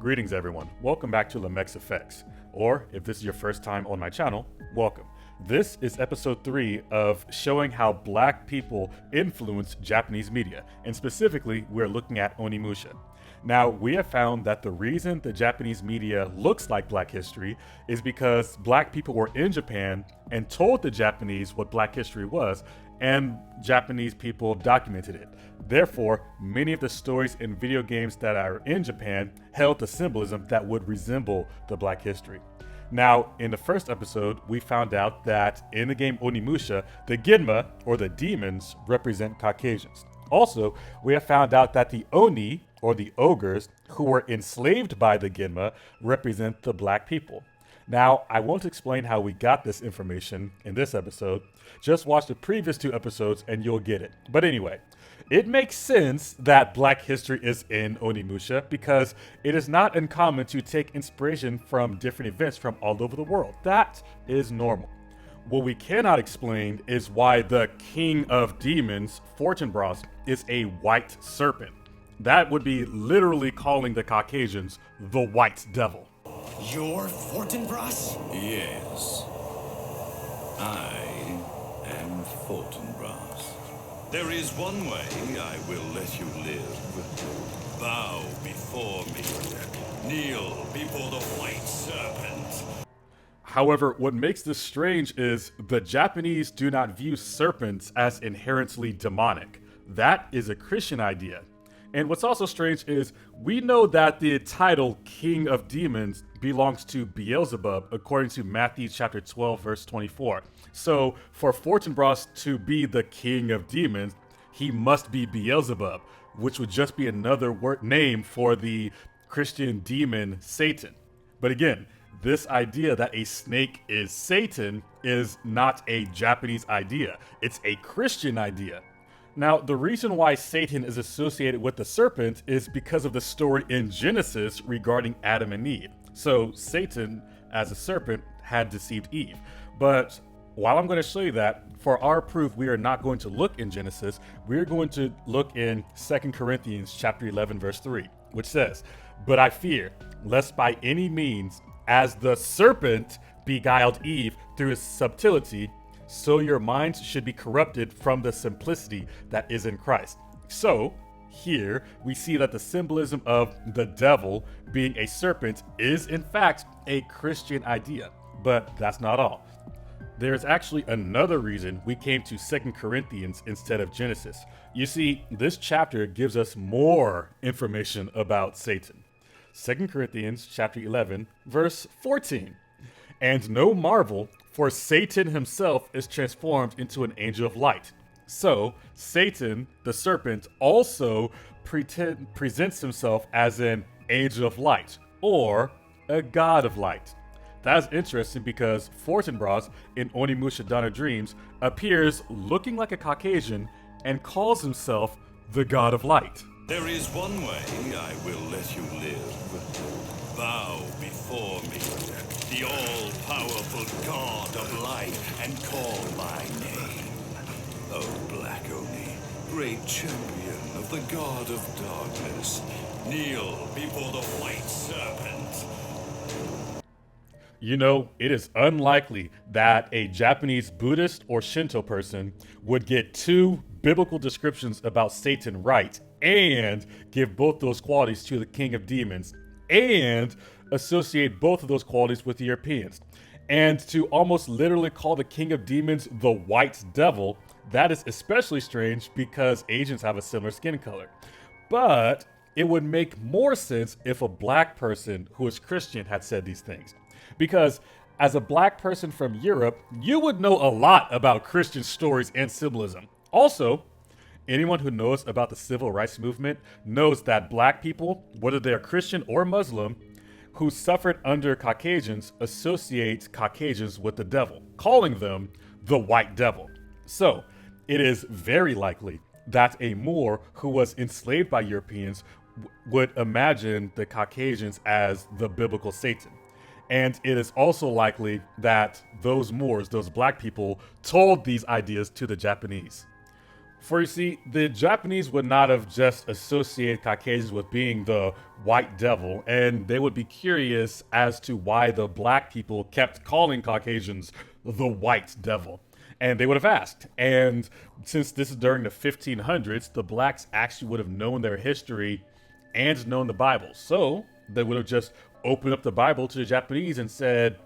Greetings everyone, welcome back to Lemex Effects, or if this is your first time on my channel, welcome. This is episode 3 of showing how black people influence Japanese media, and specifically we're looking at Onimusha. Now, we have found that the reason the Japanese media looks like Black history is because black people were in Japan and told the Japanese what Black history was, and Japanese people documented it. Therefore, many of the stories in video games that are in Japan held the symbolism that would resemble the Black history. Now, in the first episode, we found out that in the game Onimusha, the Ginma, or the demons, represent Caucasians. Also, we have found out that the Oni, or the ogres, who were enslaved by the Ginma, represent the black people. Now, I won't explain how we got this information in this episode. Just watch the previous 2 episodes and you'll get it. But anyway, it makes sense that Black history is in Onimusha because it is not uncommon to take inspiration from different events from all over the world. That is normal. What we cannot explain is why the king of demons, Fortinbras, is a white serpent. That would be literally calling the Caucasians the white devil. You're Fortinbras? Yes. I am Fortinbras. There is one way I will let you live. Bow before me. Kneel before the white serpent. However, what makes this strange is the Japanese do not view serpents as inherently demonic. That is a Christian idea. And what's also strange is we know that the title King of Demons belongs to Beelzebub according to Matthew chapter 12 verse 24. So for Fortinbras to be the King of Demons, he must be Beelzebub, which would just be another name for the Christian demon Satan. But again, this idea that a snake is Satan is not a Japanese idea. It's a Christian idea. Now, the reason why Satan is associated with the serpent is because of the story in Genesis regarding Adam and Eve. So Satan, as a serpent, had deceived Eve. But while I'm going to show you that, for our proof, we are not going to look in Genesis. We're going to look in 2 Corinthians chapter 11, verse 3, which says, "But I fear, lest by any means, as the serpent beguiled Eve through his subtlety, so your minds should be corrupted from the simplicity that is in Christ." So, here we see that the symbolism of the devil being a serpent is in fact a Christian idea. But that's not all. There's actually another reason we came to 2 Corinthians instead of Genesis. You see, this chapter gives us more information about Satan. 2 Corinthians chapter 11, verse 14. "And no marvel, for Satan himself is transformed into an angel of light." So, Satan, the serpent, also presents himself as an angel of light, or a god of light. That's interesting because Fortinbras in Onimusha Dawn of Dreams appears looking like a Caucasian and calls himself the god of light. There is one way I will let you live. Bow before me, the all-powerful god of light, and call my name. Oh, Black Oni, great champion of the god of darkness, kneel before the white serpent. You know, it is unlikely that a Japanese Buddhist or Shinto person would get 2 biblical descriptions about Satan right and give both those qualities to the King of Demons and associate both of those qualities with the Europeans. And to almost literally call the King of Demons the white devil, that is especially strange because Asians have a similar skin color. But it would make more sense if a black person who is Christian had said these things. Because as a black person from Europe, you would know a lot about Christian stories and symbolism. Also, anyone who knows about the civil rights movement knows that black people, whether they are Christian or Muslim, who suffered under Caucasians associate Caucasians with the devil, calling them the white devil. So, it is very likely that a Moor who was enslaved by Europeans would imagine the Caucasians as the biblical Satan. And it is also likely that those Moors, those black people, told these ideas to the Japanese. For you see, the Japanese would not have just associated Caucasians with being the white devil, and they would be curious as to why the black people kept calling Caucasians the white devil. And they would have asked. And since this is during the 1500s, the blacks actually would have known their history and known the Bible. So they would have just opened up the Bible to the Japanese and said,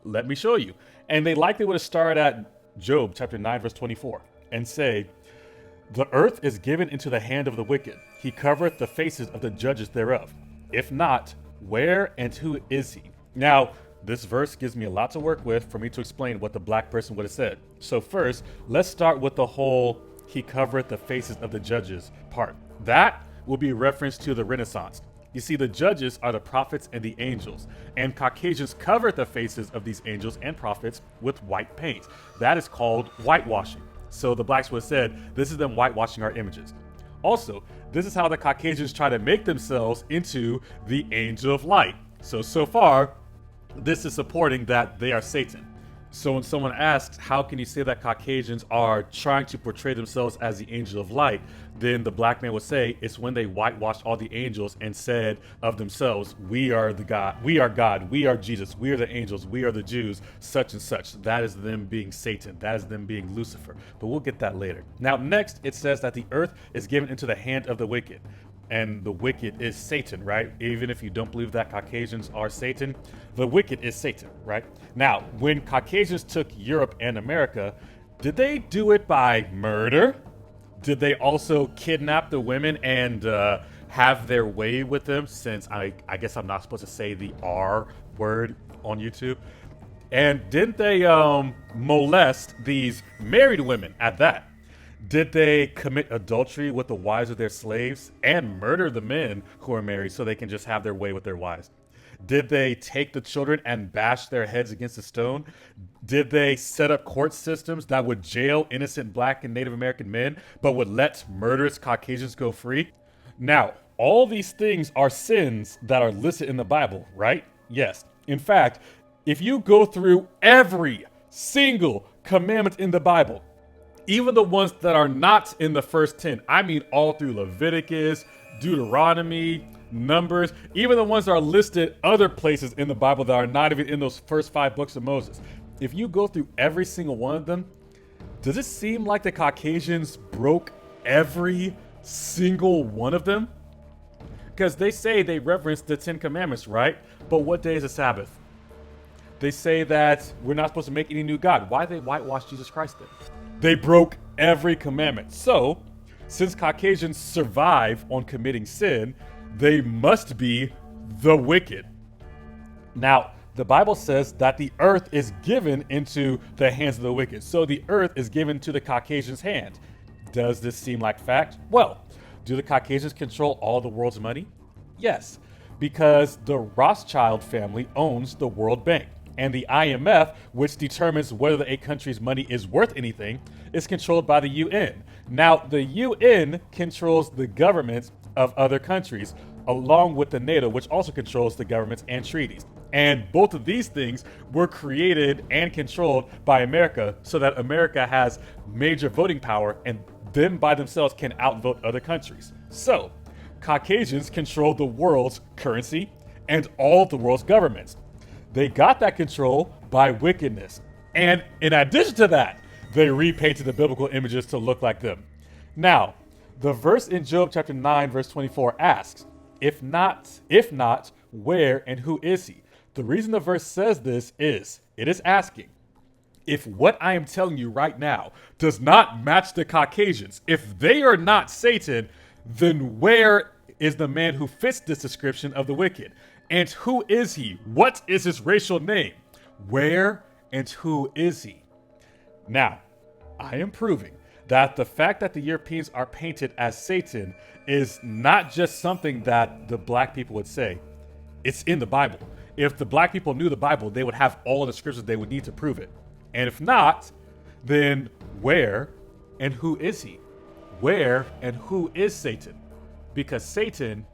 let me show you. And they likely would have started at Job chapter 9, verse 24, and say, the earth is given into the hand of the wicked. He covereth the faces of the judges thereof. If not, where and who is he? Now, this verse gives me a lot to work with for me to explain what the black person would have said. So first, let's start with the whole he covereth the faces of the judges part. That will be a reference to the Renaissance. You see, the judges are the prophets and the angels, and Caucasians covered the faces of these angels and prophets with white paint. That is called whitewashing. So the blacks would have said, this is them whitewashing our images. Also, this is how the Caucasians try to make themselves into the angel of light. So far, this is supporting that they are Satan. So when someone asks, how can you say that Caucasians are trying to portray themselves as the angel of light? Then the black man would say, it's when they whitewashed all the angels and said of themselves, we are the God, we are Jesus, we are the angels, we are the Jews, such and such. That is them being Satan. That is them being Lucifer. But we'll get that later. Now, next, it says that the earth is given into the hand of the wicked. And the wicked is Satan, right? Even if you don't believe that Caucasians are Satan, the wicked is Satan, right? Now, when Caucasians took Europe and America, did they do it by murder? Did they also kidnap the women and have their way with them? Since I guess I'm not supposed to say the R word on YouTube. And didn't they molest these married women at that? Did they commit adultery with the wives of their slaves and murder the men who are married so they can just have their way with their wives? Did they take the children and bash their heads against a stone? Did they set up court systems that would jail innocent black and Native American men but would let murderous Caucasians go free? Now, all these things are sins that are listed in the Bible, right? Yes. In fact, if you go through every single commandment in the Bible, even the ones that are not in the first 10, I mean all through Leviticus, Deuteronomy, Numbers, even the ones that are listed other places in the Bible that are not even in those first 5 books of Moses. If you go through every single one of them, does it seem like the Caucasians broke every single one of them? Because they say they reverence the 10 commandments, right? But what day is the Sabbath? They say that we're not supposed to make any new God. Why did they whitewash Jesus Christ then? They broke every commandment. So, since Caucasians survive on committing sin, they must be the wicked. Now, the Bible says that the earth is given into the hands of the wicked. So the earth is given to the Caucasians' hand. Does this seem like fact? Well, do the Caucasians control all the world's money? Yes, because the Rothschild family owns the World Bank. And the IMF, which determines whether a country's money is worth anything, is controlled by the UN. Now, the UN controls the governments of other countries, along with the NATO, which also controls the governments and treaties. And both of these things were created and controlled by America so that America has major voting power and them by themselves can outvote other countries. So, Caucasians control the world's currency and all the world's governments. They got that control by wickedness. And in addition to that, they repainted the biblical images to look like them. Now, the verse in Job chapter 9, verse 24 asks, if not, where and who is he? The reason the verse says this is, it is asking, if what I am telling you right now does not match the Caucasians, if they are not Satan, then where is the man who fits this description of the wicked? And who is he? What is his racial name? Where and who is he? Now, I am proving that the fact that the Europeans are painted as Satan is not just something that the black people would say. It's in the Bible. If the black people knew the Bible, they would have all the scriptures they would need to prove it. And if not, then where and who is he? Where and who is Satan? Because Satan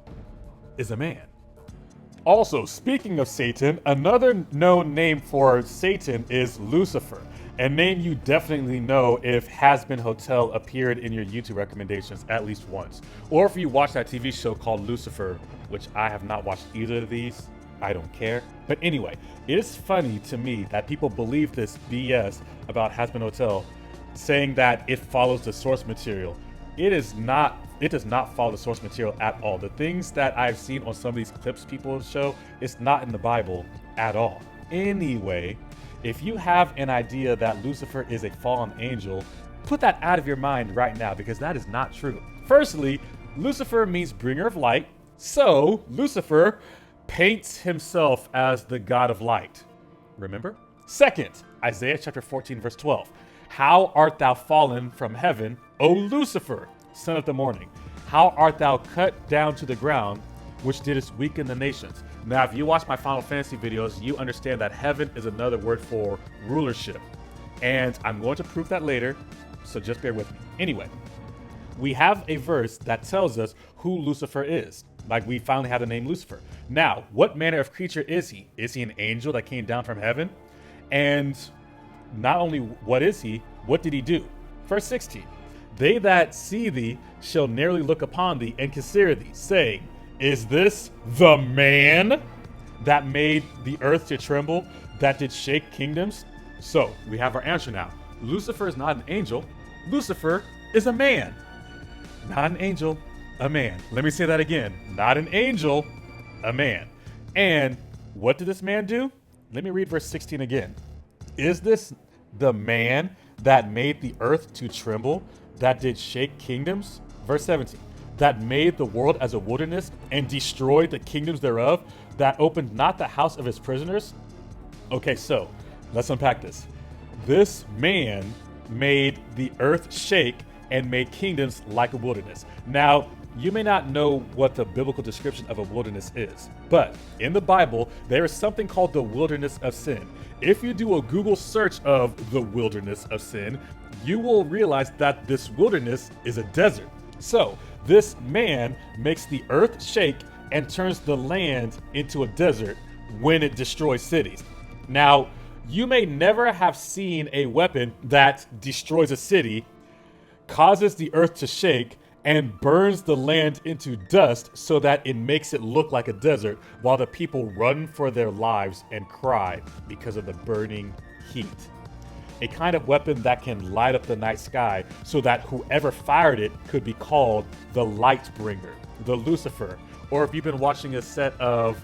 is a man. Also, speaking of Satan, another known name for Satan is Lucifer, a name you definitely know if Has Been Hotel appeared in your YouTube recommendations at least once. Or if you watch that TV show called Lucifer, which I have not watched either of these, I don't care. But anyway, it is funny to me that people believe this BS about Has Been Hotel, saying that it follows the source material. It does not follow the source material at all. The things that I've seen on some of these clips people show, it's not in the Bible at all. Anyway, if you have an idea that Lucifer is a fallen angel, put that out of your mind right now, because that is not true. Firstly, Lucifer means bringer of light, so Lucifer paints himself as the god of light. Remember? Second, Isaiah chapter 14, verse 12. How art thou fallen from heaven, O Lucifer, son of the morning? How art thou cut down to the ground, which didst weaken the nations? Now, if you watch my Final Fantasy videos, you understand that heaven is another word for rulership. And I'm going to prove that later, so just bear with me. Anyway, we have a verse that tells us who Lucifer is. Like, we finally have the name Lucifer. Now, what manner of creature is he? Is he an angel that came down from heaven? And not only what is he, what did he do? Verse 16, they that see thee shall narrowly look upon thee and consider thee, saying, is this the man that made the earth to tremble, that did shake kingdoms? So, we have our answer now. Lucifer is not an angel. Lucifer is a man. Not an angel, a man. Let me say that again. Not an angel, a man. And what did this man do? Let me read verse 16 again. Is this the man that made the earth to tremble, that did shake kingdoms? Verse 17. That made the world as a wilderness and destroyed the kingdoms thereof, that opened not the house of his prisoners? Okay, so let's unpack this. This man made the earth shake and made kingdoms like a wilderness. Now, you may not know what the biblical description of a wilderness is, but in the Bible, there is something called the wilderness of sin. If you do a Google search of the wilderness of sin, you will realize that this wilderness is a desert. So, this man makes the earth shake and turns the land into a desert when it destroys cities. Now, you may never have seen a weapon that destroys a city, causes the earth to shake, and burns the land into dust so that it makes it look like a desert while the people run for their lives and cry because of the burning heat. A kind of weapon that can light up the night sky so that whoever fired it could be called the light bringer, the Lucifer, or if you've been watching a set of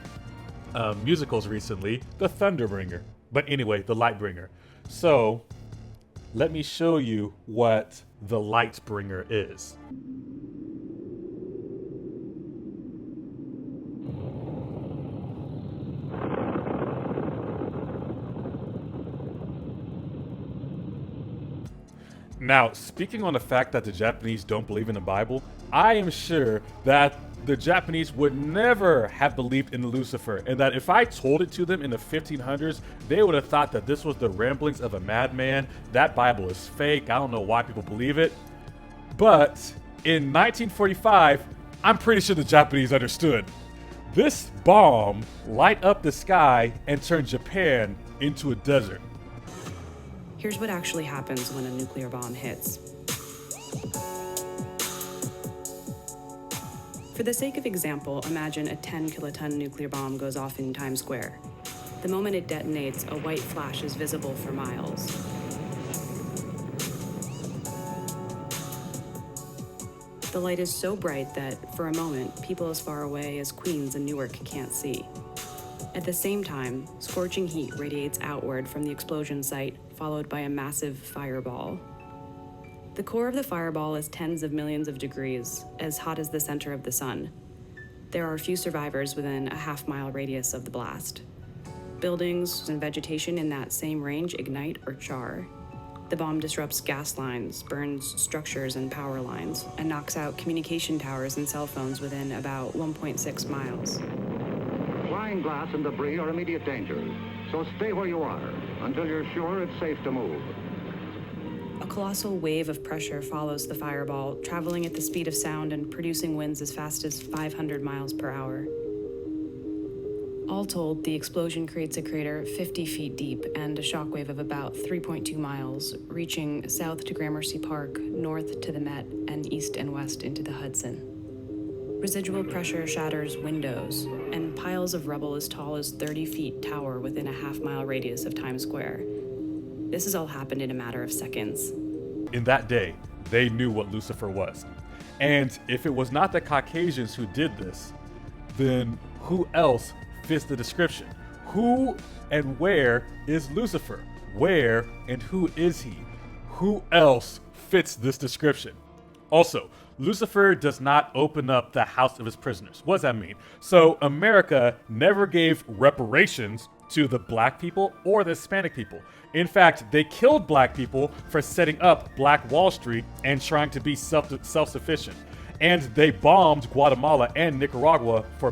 musicals recently, the thunder bringer. But anyway, the light bringer. So let me show you what the light bringer is. Now, speaking on the fact that the Japanese don't believe in the Bible, I am sure that the Japanese would never have believed in Lucifer, and that if I told it to them in the 1500s, they would have thought that this was the ramblings of a madman. That Bible is fake. I don't know why people believe it. But in 1945, I'm pretty sure the Japanese understood. This bomb light up the sky and turned Japan into a desert. Here's what actually happens when a nuclear bomb hits. For the sake of example, imagine a 10-kiloton nuclear bomb goes off in Times Square. The moment it detonates, a white flash is visible for miles. The light is so bright that, for a moment, people as far away as Queens and Newark can't see. At the same time, scorching heat radiates outward from the explosion site, followed by a massive fireball. The core of the fireball is tens of millions of degrees, as hot as the center of the sun. There are few survivors within a half-mile radius of the blast. Buildings and vegetation in that same range ignite or char. The bomb disrupts gas lines, burns structures and power lines, and knocks out communication towers and cell phones within about 1.6 miles. Flying glass and debris are immediate danger, so stay where you are until you're sure it's safe to move. A colossal wave of pressure follows the fireball, traveling at the speed of sound and producing winds as fast as 500 miles per hour. All told, the explosion creates a crater 50 feet deep and a shockwave of about 3.2 miles, reaching south to Gramercy Park, north to the Met, and east and west into the Hudson. Residual pressure shatters windows, and piles of rubble as tall as 30 feet tower within a half-mile radius of Times Square. This has all happened in a matter of seconds. In that day, they knew what Lucifer was. And if it was not the Caucasians who did this, then who else fits the description? Who and where is Lucifer? Where and who is he? Who else fits this description? Also, Lucifer does not open up the house of his prisoners. What does that mean? So America never gave reparations to the black people or the Hispanic people. In fact, they killed black people for setting up Black Wall Street and trying to be self-sufficient. And they bombed Guatemala and Nicaragua for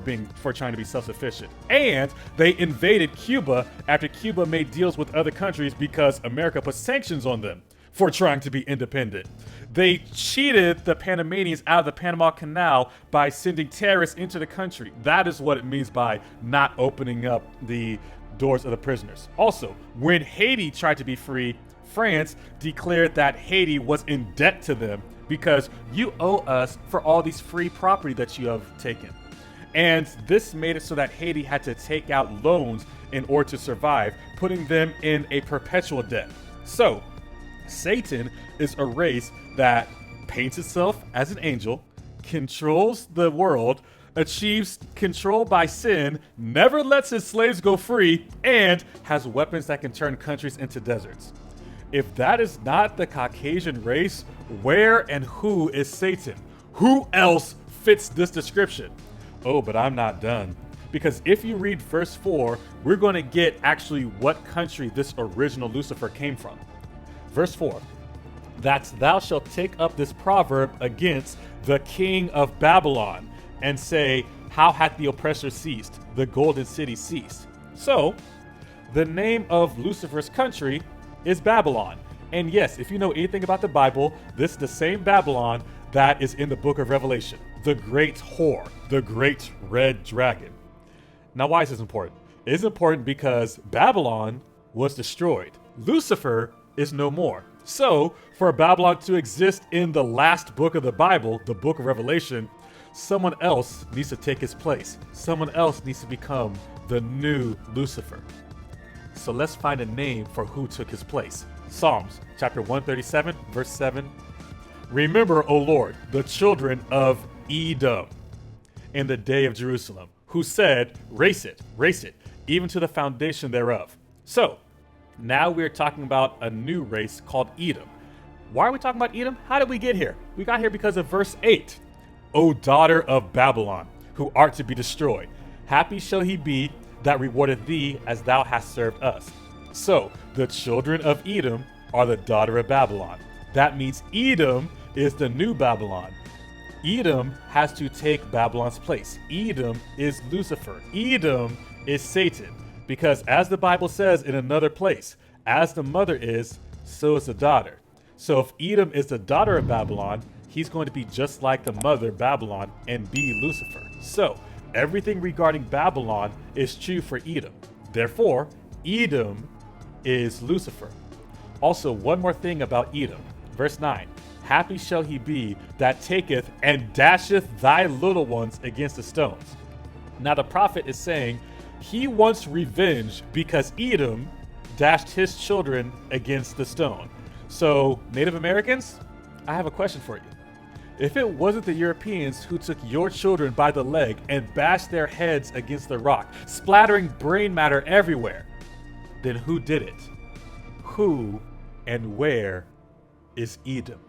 trying to be self-sufficient. And they invaded Cuba after Cuba made deals with other countries because America put sanctions on them for trying to be independent. They cheated the Panamanians out of the Panama Canal by sending terrorists into the country. That is what it means by not opening up the doors of the prisoners. Also, when Haiti tried to be free, France declared that Haiti was in debt to them because you owe us for all these free property that you have taken. And this made it so that Haiti had to take out loans in order to survive, putting them in a perpetual debt. So, Satan is a race that paints itself as an angel, controls the world, achieves control by sin, never lets his slaves go free, and has weapons that can turn countries into deserts. If that is not the Caucasian race, where and who is Satan? Who else fits this description? Oh, but I'm not done. Because if you read verse 4, we're going to get actually what country this original Lucifer came from. Verse 4, that thou shalt take up this proverb against the king of Babylon and say, how hath the oppressor ceased? The golden city ceased. So, the name of Lucifer's country is Babylon. And yes, if you know anything about the Bible, this is the same Babylon that is in the book of Revelation. The great whore, the great red dragon. Now, why is this important? It's important because Babylon was destroyed. Lucifer is no more. So, for Babylon to exist in the last book of the Bible, the book of Revelation, someone else needs to take his place. Someone else needs to become the new Lucifer. So let's find a name for who took his place. Psalms chapter 137, verse 7. Remember, O Lord, the children of Edom in the day of Jerusalem, who said, race it, even to the foundation thereof. So, now we're talking about a new race called Edom. Why are we talking about Edom? How did we get here? We got here because of verse 8. O daughter of Babylon, who art to be destroyed, happy shall he be that rewardeth thee as thou hast served us. So, the children of Edom are the daughter of Babylon. That means Edom is the new Babylon. Edom has to take Babylon's place. Edom is Lucifer. Edom is Satan. Because as the Bible says in another place, as the mother is, so is the daughter. So if Edom is the daughter of Babylon, he's going to be just like the mother Babylon and be Lucifer. So everything regarding Babylon is true for Edom. Therefore, Edom is Lucifer. Also, one more thing about Edom. Verse 9. Happy shall he be that taketh and dasheth thy little ones against the stones. Now the prophet is saying he wants revenge because Edom dashed his children against the stone. So, Native Americans, I have a question for you. If it wasn't the Europeans who took your children by the leg and bashed their heads against the rock, splattering brain matter everywhere, then who did it? Who and where is Edom?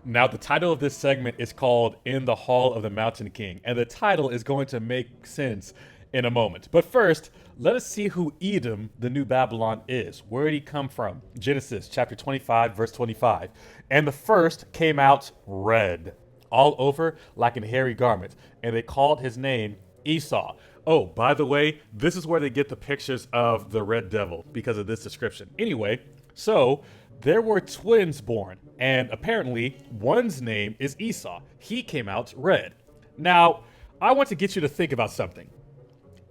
Now, the title of this segment is called In the Hall of the Mountain King, and the title is going to make sense in a moment. But first, let us see who Edom, the new Babylon, is. Where did he come from? Genesis chapter 25, verse 25. And the first came out red, all over like an hairy garment, and they called his name Esau. Oh, by the way, this is where they get the pictures of the red devil because of this description. Anyway, so there were twins born, and apparently one's name is Esau. He came out red. Now, I want to get you to think about something.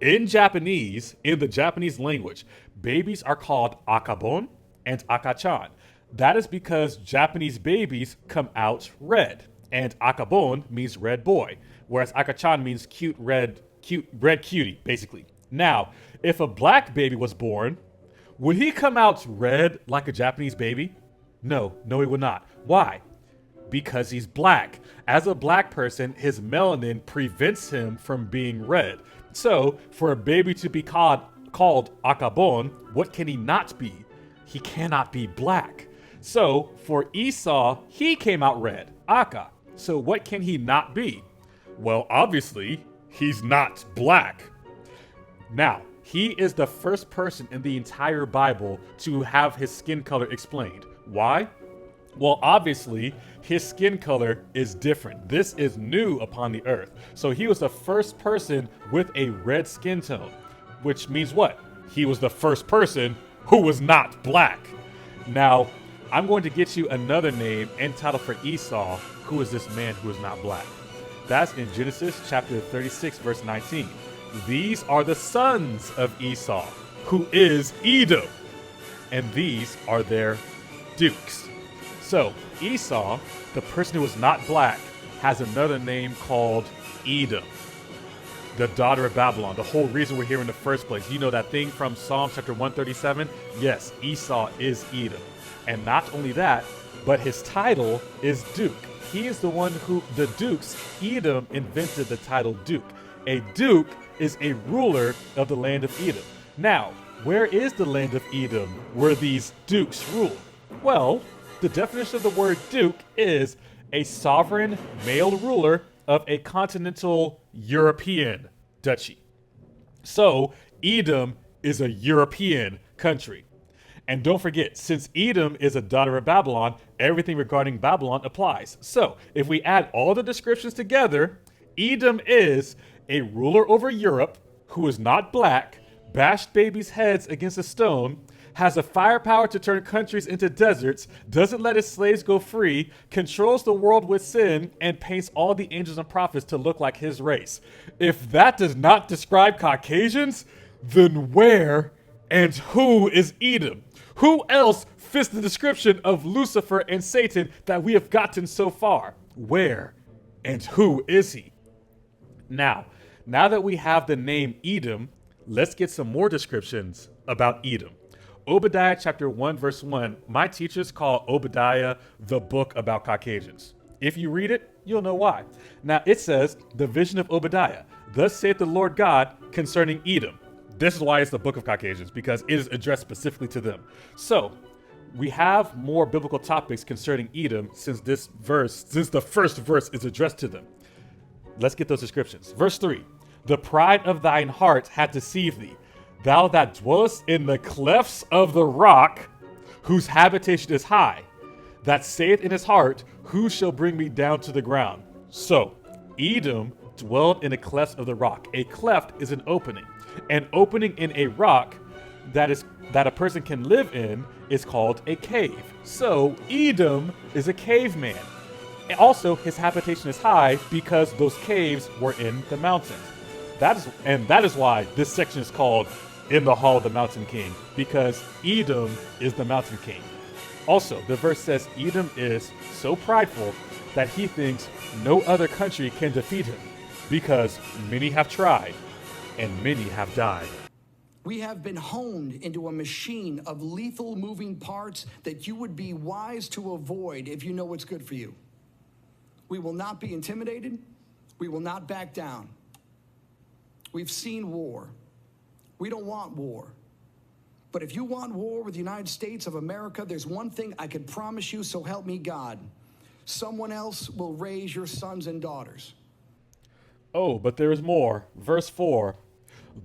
In Japanese, in the Japanese language, babies are called akabon and akachan. That is because Japanese babies come out red, and akabon means red boy, whereas akachan means red cutie, basically. Now, if a black baby was born, would he come out red like a Japanese baby? No, he would not. Why? Because he's black. As a black person, his melanin prevents him from being red. So, for a baby to be called akabon, what can he not be? He cannot be black. So, for Esau, he came out red, Aka. So, what can he not be? Well, obviously, he's not black. Now, he is the first person in the entire Bible to have his skin color explained. Why? Well, obviously, his skin color is different. This is new upon the earth. So he was the first person with a red skin tone, which means what? He was the first person who was not black. Now, I'm going to get you another name and title for Esau, who is this man who is not black. That's in Genesis chapter 36, verse 19. These are the sons of Esau, who is Edom, and these are their dukes. So, Esau, the person who is not black, has another name called Edom, the daughter of Babylon. The whole reason we're here in the first place. You know that thing from Psalm chapter 137? Yes, Esau is Edom. And not only that, but his title is Duke. He is the one who, the dukes, Edom invented the title Duke. A duke is a ruler of the land of Edom. Now, where is the land of Edom where these dukes rule? Well, the definition of the word duke is a sovereign male ruler of a continental European duchy. So, Edom is a European country. And don't forget, since Edom is a daughter of Babylon, everything regarding Babylon applies. So, if we add all the descriptions together, Edom is a ruler over Europe who is not black, bashed babies' heads against a stone, has the firepower to turn countries into deserts, doesn't let his slaves go free, controls the world with sin, and paints all the angels and prophets to look like his race. If that does not describe Caucasians, then where and who is Edom? Who else fits the description of Lucifer and Satan that we have gotten so far? Where and who is he? Now that we have the name Edom, let's get some more descriptions about Edom. Obadiah chapter 1 verse 1, my teachers call Obadiah the book about Caucasians. If you read it, you'll know why. Now it says, the vision of Obadiah, thus saith the Lord God concerning Edom. This is why it's the book of Caucasians, because it is addressed specifically to them. So, we have more biblical topics concerning Edom since the first verse is addressed to them. Let's get those descriptions. Verse 3, the pride of thine heart hath deceived thee, thou that dwellest in the clefts of the rock, whose habitation is high, that saith in his heart, who shall bring me down to the ground? So, Edom dwelled in the clefts of the rock. A cleft is an opening. An opening in a rock that a person can live in is called a cave. So, Edom is a caveman. And also, his habitation is high because those caves were in the mountains. That is why this section is called In the Hall of the Mountain King, because Edom is the mountain king. Also, the verse says Edom is so prideful that he thinks no other country can defeat him, because many have tried and many have died. We have been honed into a machine of lethal moving parts that you would be wise to avoid if you know what's good for you. We will not be intimidated. We will not back down. We've seen war. We don't want war. But if you want war with the United States of America, there's one thing I can promise you, so help me God. Someone else will raise your sons and daughters. Oh, but there is more. Verse 4,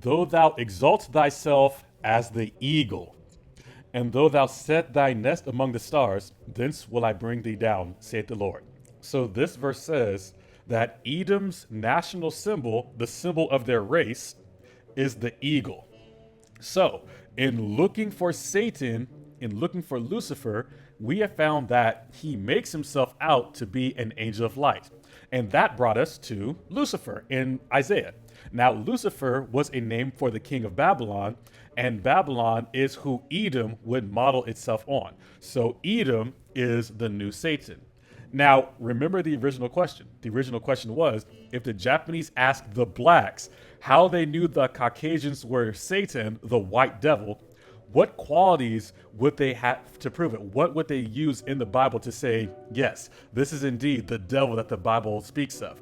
though thou exalt thyself as the eagle, and though thou set thy nest among the stars, thence will I bring thee down, saith the Lord. So this verse says that Edom's national symbol, the symbol of their race, is the eagle. So, in looking for Satan, in looking for Lucifer, we have found that he makes himself out to be an angel of light. And that brought us to Lucifer in Isaiah. Now, Lucifer was a name for the king of Babylon, and Babylon is who Edom would model itself on. So Edom is the new Satan. Now, remember the original question. The original question was, if the Japanese asked the blacks how they knew the Caucasians were Satan, the white devil, what qualities would they have to prove it? What would they use in the Bible to say, yes, this is indeed the devil that the Bible speaks of?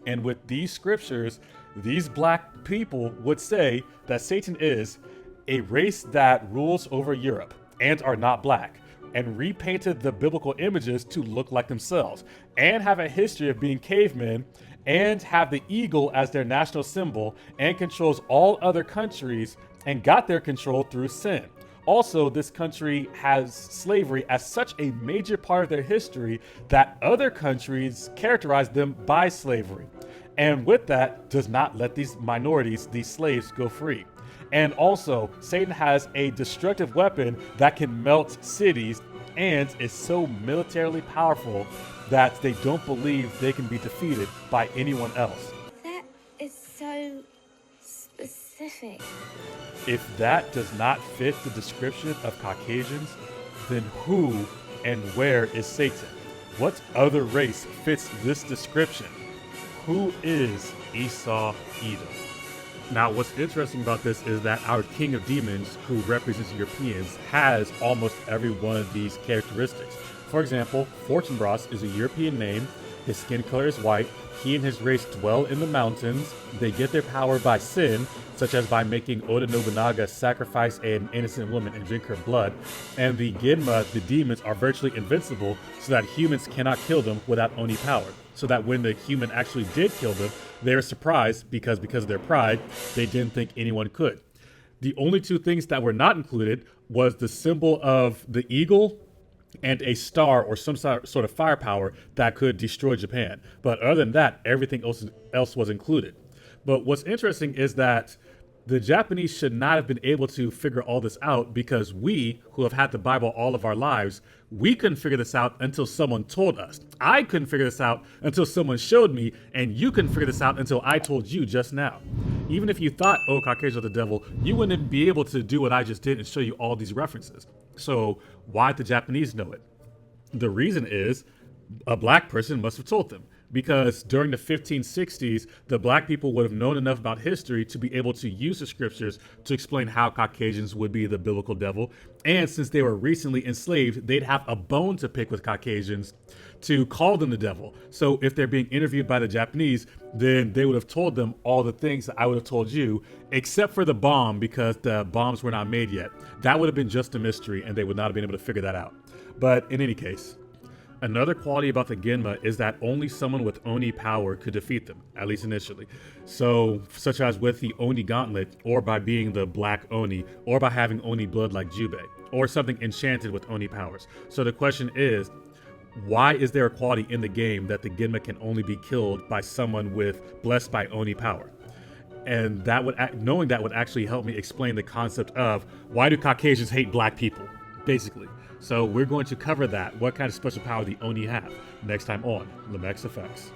And with these scriptures, these black people would say that Satan is a race that rules over Europe and are not black, and repainted the biblical images to look like themselves, and have a history of being cavemen, and have the eagle as their national symbol, and controls all other countries, and got their control through sin. Also, this country has slavery as such a major part of their history that other countries characterize them by slavery. And with that, does not let these minorities, these slaves, go free. And also, Satan has a destructive weapon that can melt cities and is so militarily powerful that they don't believe they can be defeated by anyone else. That is so specific. If that does not fit the description of Caucasians, then who and where is Satan? What other race fits this description? Who is Esau Edom? Now, what's interesting about this is that our king of demons, who represents Europeans, has almost every one of these characteristics. For example, Fortinbras is a European name. His skin color is white. He and his race dwell in the mountains. They get their power by sin, such as by making Oda Nobunaga sacrifice an innocent woman and drink her blood. And the Genma, the demons, are virtually invincible, so that humans cannot kill them without Oni power. So that when the human actually did kill them, they were surprised because of their pride, they didn't think anyone could. The only two things that were not included was the symbol of the eagle and a star or some sort of firepower that could destroy Japan. But other than that, everything else was included. But what's interesting is that the Japanese should not have been able to figure all this out, because we, who have had the Bible all of our lives, we couldn't figure this out until someone told us. I couldn't figure this out until someone showed me, and you couldn't figure this out until I told you just now. Even if you thought, oh, Caucasians are the devil, you wouldn't be able to do what I just did and show you all these references. So why'd the Japanese know it? The reason is a black person must have told them. Because during the 1560s, the black people would have known enough about history to be able to use the scriptures to explain how Caucasians would be the biblical devil. And since they were recently enslaved, they'd have a bone to pick with Caucasians to call them the devil. So if they're being interviewed by the Japanese, then they would have told them all the things that I would have told you, except for the bomb, because the bombs were not made yet. That would have been just a mystery, and they would not have been able to figure that out. But in any case, another quality about the Genma is that only someone with Oni power could defeat them, at least initially. So, such as with the Oni Gauntlet, or by being the Black Oni, or by having Oni blood like Jubei, or something enchanted with Oni powers. So the question is, why is there a quality in the game that the Genma can only be killed by someone blessed by Oni power? And knowing that would actually help me explain the concept of why do Caucasians hate black people, basically. So we're going to cover that, what kind of special power the Oni have, next time on Lemex Effects.